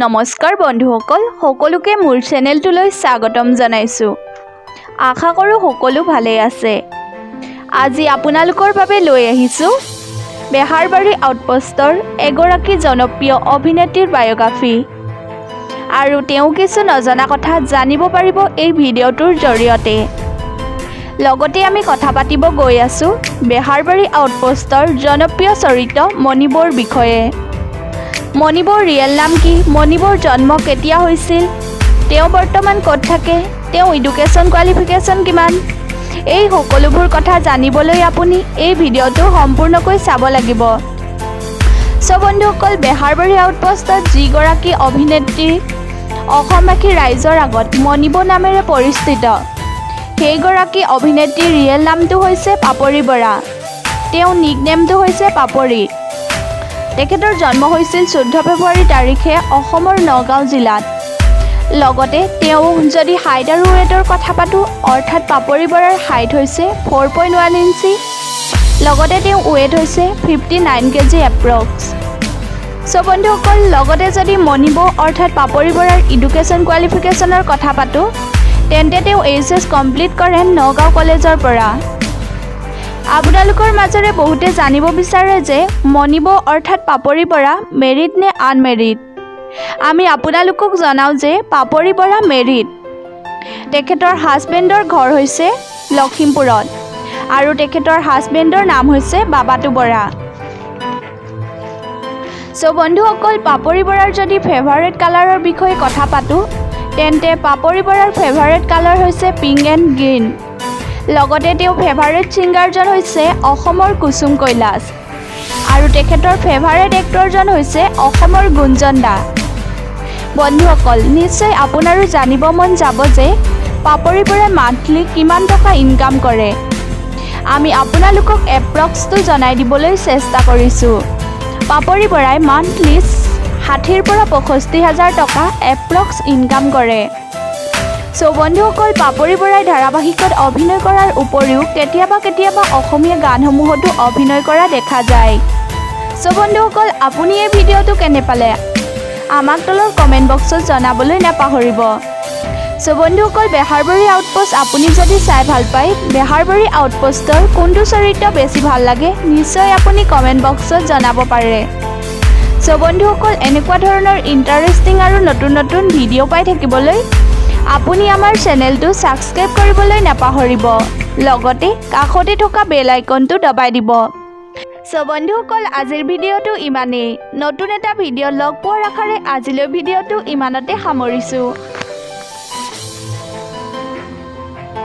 নমস্কাৰ বন্ধুসকল, সকলোকে মোৰ চেনেলটোলৈ স্বাগতম জনাইছোঁ। আশা কৰোঁ সকলো ভালে আছে। আজি আপোনালোকৰ বাবে লৈ আহিছোঁ বেহাৰবাৰী আউটপোষ্টৰ এগৰাকী জনপ্ৰিয় অভিনেত্ৰীৰ বায়োগ্ৰাফী। আৰু তেওঁ কিছু নজনা কথা জানিব পাৰিব এই ভিডিঅ'টোৰ জৰিয়তে। লগতে আমি কথা পাতিব গৈ আছোঁ বেহাৰবাৰী আউটপোষ্টৰ জনপ্ৰিয় চৰিত্ৰ মণিবৰ বিষয়ে। মণিবৰ ৰিয়েল নাম কি, মণিবৰ জন্ম কেতিয়া হৈছিল, তেওঁ বৰ্তমান ক'ত থাকে, তেওঁ এডুকেশ্যন কোৱালিফিকেশ্যন কিমান, এই সকলোবোৰ কথা জানিবলৈ আপুনি এই ভিডিঅ'টো সম্পূৰ্ণকৈ চাব লাগিব। বন্ধুসকল, বেহাৰবাৰী আউটপোষ্টত যিগৰাকী অভিনেত্ৰী অসমবাসী ৰাইজৰ আগত মণিবৰ নামেৰে পৰিচিত, সেইগৰাকী অভিনেত্ৰীৰ ৰিয়েল নামটো হৈছে পাপৰি বৰা। তেওঁ নিকনেমটো হৈছে পাপৰি। তেখেতৰ জন্ম হৈছিল 14 ফেব্ৰুৱাৰী তাৰিখে অসমৰ নগাঁও জিলাত। লগতে তেওঁ যদি হাইট আৰু ৱেটৰ কথা পাতোঁ, অৰ্থাৎ পাপৰি বৰাৰ হাইট হৈছে 4.1 ইঞ্চি, লগতে তেওঁ ৱেট হৈছে 59 কেজি এপ্ৰক্স। বন্ধুসকল, লগতে যদি মণিবৰ অৰ্থাৎ পাপৰি বৰাৰ এডুকেশ্যন কোৱালিফিকেশ্যনৰ কথা পাতোঁ, তেন্তে তেওঁ HS কমপ্লিট কৰে নগাঁও কলেজৰ পৰা। আপোনালোকৰ মাজৰে বহুতে জানিব বিচাৰে যে মণিবৰ অৰ্থাৎ পাপৰি বৰা মেৰিড নে আনমেৰিড। আমি আপোনালোকক জনাওঁ যে পাপৰি বৰা মেৰিড। তেখেতৰ হাজবেণ্ডৰ ঘৰ হৈছে লখিমপুৰত আৰু তেখেতৰ হাজবেণ্ডৰ নাম হৈছে বাবাতু বৰা। বন্ধুসকল, পাপৰি বৰাৰ যদি ফেভাৰেট কালাৰৰ বিষয়ে কথা পাতোঁ, তেন্তে পাপৰি বৰাৰ ফেভাৰেট কালাৰ হৈছে পিংক এণ্ড গ্ৰীণ। লগতে তেওঁ ফেভাৰেট ছিংগাৰজন হৈছে অসমৰ কুসুম কৈলাশ আৰু তেখেতৰ ফেভাৰেট এক্টৰজন হৈছে অসমৰ গুঞ্জন দা। বন্ধুসকল, নিশ্চয় আপোনাৰো জানিব মন যাব যে পাপৰি বৰাই মান্থলি কিমান টকা ইনকাম কৰে। আমি আপোনালোকক এপ্ৰক্সটো জনাই দিবলৈ চেষ্টা কৰিছোঁ। পাপৰি বৰাই মান্থলি 60,000 পৰা 65,000 টকা এপ্ৰক্স ইনকাম কৰে। বন্ধুসকল, পাপৰি বৰাই ধাৰাবাহিকত অভিনয় কৰাৰ উপৰিও কেতিয়াবা অসমীয়া গানসমূহতো অভিনয় কৰা দেখা যায়। বন্ধুসকল, আপুনি এই ভিডিঅ'টো কেনে পালে আমাক তলৰ কমেণ্ট বক্সত জনাবলৈ নাপাহৰিব। বন্ধুসকল, বেহাৰবাৰী আউটপোষ্ট আপুনি যদি চাই ভাল পায়, বেহাৰবাৰী আউটপোষ্টৰ কোনটো চৰিত্ৰ বেছি ভাল লাগে নিশ্চয় আপুনি কমেণ্ট বক্সত জনাব পাৰে। বন্ধুসকল, এনেকুৱা ধৰণৰ ইণ্টাৰেষ্টিং আৰু নতুন ভিডিঅ' পাই থাকিবলৈ আপুনি আমাৰ চেনেলটো ছাবস্ক্ৰাইব কৰিবলৈ নাপাহৰিব। লগতে কাষতে থকা বেল আইকনটো দবাই দিব। বন্ধুসকল, আজিৰ ভিডিঅ'টো ইমানেই। নতুন এটা ভিডিঅ' লগ পোৱাৰ আশাৰে আজিলৈ ভিডিঅ'টো ইমানতে সামৰিছোঁ।